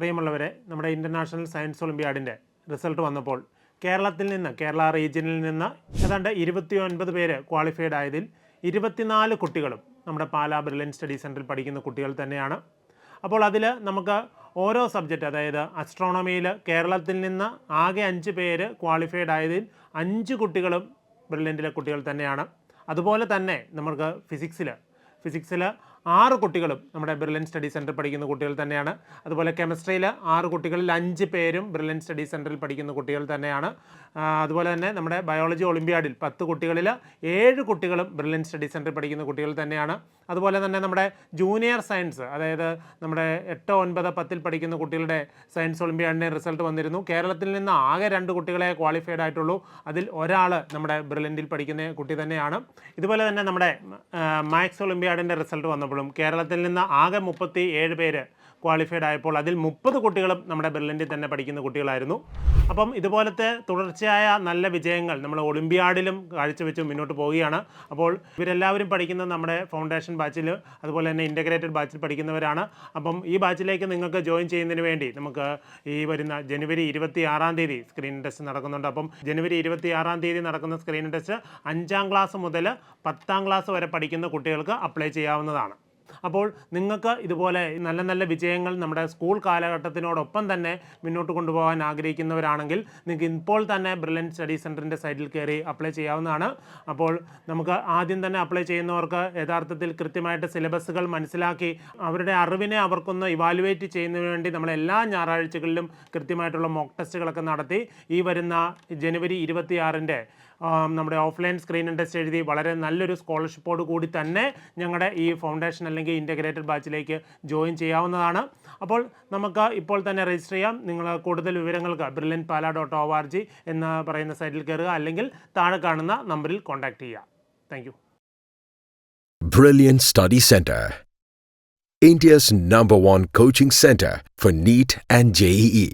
പ്രിയമുള്ളവരെ, നമ്മുടെ international science ഒളിമ്പ്യാഡിൻ്റെ result വന്നപ്പോൾ കേരള റീജിയനിൽ നിന്ന് ഏതാണ്ട് 29 പേര് ക്വാളിഫൈഡ് ആയതിൽ 24 കുട്ടികളും നമ്മുടെ പാലാ ബ്രില്യൻറ്റ് സ്റ്റഡി സെൻറ്ററിൽ പഠിക്കുന്ന കുട്ടികൾ തന്നെയാണ്. അപ്പോൾ അതിൽ നമുക്ക് ഓരോ സബ്ജക്റ്റ്, അതായത് അസ്ട്രോണമിയിൽ കേരളത്തിൽ നിന്ന് ആകെ 5 പേര് ക്വാളിഫൈഡ് ആയതിൽ 5 കുട്ടികളും ബ്രില്യൻറ്റിലെ കുട്ടികൾ തന്നെയാണ്. അതുപോലെ തന്നെ നമുക്ക് ഫിസിക്സിൽ 6 കുട്ടികളും നമ്മുടെ ബ്രില്യൻറ്റ് സ്റ്റഡി സെൻറ്ററിൽ പഠിക്കുന്ന കുട്ടികൾ തന്നെയാണ്. അതുപോലെ കെമിസ്ട്രിയിൽ 6 കുട്ടികളിൽ 5 പേരും ബ്രില്യൻറ്റ് സ്റ്റഡി സെൻറ്ററിൽ പഠിക്കുന്ന കുട്ടികൾ തന്നെയാണ്. അതുപോലെ തന്നെ നമ്മുടെ ബയോളജി ഒളിമ്പ്യാഡിൽ 10 കുട്ടികളിൽ 7 കുട്ടികളും ബ്രില്യൻറ്റ് സ്റ്റഡി സെൻറ്ററിൽ പഠിക്കുന്ന കുട്ടികൾ തന്നെയാണ്. അതുപോലെ തന്നെ നമ്മുടെ ജൂനിയർ സയൻസ്, അതായത് നമ്മുടെ 8, 9, 10 പഠിക്കുന്ന കുട്ടികളുടെ സയൻസ് ഒളിമ്പ്യാഡിൻ്റെ റിസൾട്ട് വന്നിരുന്നു. കേരളത്തിൽ നിന്ന് ആകെ 2 കുട്ടികളെ ക്വാളിഫൈഡ് ആയിട്ടുള്ളൂ. അതിൽ ഒരാൾ നമ്മുടെ ബ്രില്യൻറ്റിൽ പഠിക്കുന്ന കുട്ടി തന്നെയാണ്. ഇതുപോലെ തന്നെ നമ്മുടെ മാത്സ് ഒളിമ്പ്യാഡിൻ്റെ റിസൾട്ട് വന്നപ്പോഴും കേരളത്തിൽ നിന്ന് ആകെ 37 പേര് ക്വാളിഫൈഡ് ആയപ്പോൾ അതിൽ 30 കുട്ടികളും നമ്മുടെ ബ്രില്യൻറ്റിൽ തന്നെ പഠിക്കുന്ന കുട്ടികളായിരുന്നു. അപ്പം ഇതുപോലത്തെ തുടർച്ചയായ നല്ല വിജയങ്ങൾ നമ്മൾ ഒളിമ്പ്യാഡിലും കാഴ്ചവെച്ച് മുന്നോട്ട് പോവുകയാണ്. അപ്പോൾ ഇവരെല്ലാവരും പഠിക്കുന്നത് നമ്മുടെ ഫൗണ്ടേഷൻ ബാച്ചിൽ, അതുപോലെ തന്നെ ഇൻ്റഗ്രേറ്റഡ് ബാച്ചിൽ പഠിക്കുന്നവരാണ്. അപ്പം ഈ ബാച്ചിലേക്ക് നിങ്ങൾക്ക് ജോയിൻ ചെയ്യുന്നതിന് വേണ്ടി നമുക്ക് ഈ വരുന്ന ജനുവരി 26-ാം തീയതി സ്ക്രീൻ ടെസ്റ്റ് നടക്കുന്നുണ്ട്. അപ്പം ജനുവരി 26-ാം തീയതി നടക്കുന്ന സ്ക്രീൻ ടെസ്റ്റ് 5ാം ക്ലാസ് മുതൽ 10ാം ക്ലാസ് വരെ പഠിക്കുന്ന കുട്ടികൾക്ക് അപ്ലൈ ചെയ്യാവുന്നതാണ്. അപ്പോൾ നിങ്ങൾക്ക് ഇതുപോലെ നല്ല നല്ല വിജയങ്ങൾ നമ്മുടെ സ്കൂൾ കാലഘട്ടത്തിനോടൊപ്പം തന്നെ മുന്നോട്ട് കൊണ്ടുപോകാൻ ആഗ്രഹിക്കുന്നവരാണെങ്കിൽ നിങ്ങൾക്ക് ഇപ്പോൾ തന്നെ ബ്രില്യൻറ്റ് സ്റ്റഡി സെൻറ്ററിൻ്റെ സൈറ്റിൽ കയറി അപ്ലൈ ചെയ്യാവുന്നതാണ്. അപ്പോൾ നമുക്ക് ആദ്യം തന്നെ അപ്ലൈ ചെയ്യുന്നവർക്ക് യഥാർത്ഥത്തിൽ കൃത്യമായിട്ട് സിലബസുകൾ മനസ്സിലാക്കി അവരുടെ അറിവിനെ അവർക്കൊന്ന് ഇവാലുവേറ്റ് ചെയ്യുന്നതിന് വേണ്ടി നമ്മൾ എല്ലാ ഞായറാഴ്ചകളിലും കൃത്യമായിട്ടുള്ള മോക്ക് ടെസ്റ്റുകളൊക്കെ നടത്തി ഈ വരുന്ന ജനുവരി 26-ൻ്റെ നമ്മുടെ ഓഫ്ലൈൻ സ്ക്രീൻ ടെസ്റ്റ് എഴുതി വളരെ നല്ലൊരു സ്കോളർഷിപ്പോട് കൂടി തന്നെ ഞങ്ങളുടെ ഈ ഫൗണ്ടേഷൻ അല്ലെങ്കിൽ ഇൻ്റഗ്രേറ്റഡ് ബാച്ചിലേക്ക് ജോയിൻ ചെയ്യാവുന്നതാണ്. അപ്പോൾ നമുക്ക് ഇപ്പോൾ തന്നെ രജിസ്റ്റർ ചെയ്യാം. നിങ്ങൾ കൂടുതൽ വിവരങ്ങൾക്ക് brilliantpala.org എന്ന് പറയുന്ന സൈറ്റിൽ കയറുക, അല്ലെങ്കിൽ താഴെ കാണുന്ന നമ്പറിൽ കോൺടാക്റ്റ് ചെയ്യുക. Thank you. Brilliant Study Center, India's #1 coaching center for NEET and JEE.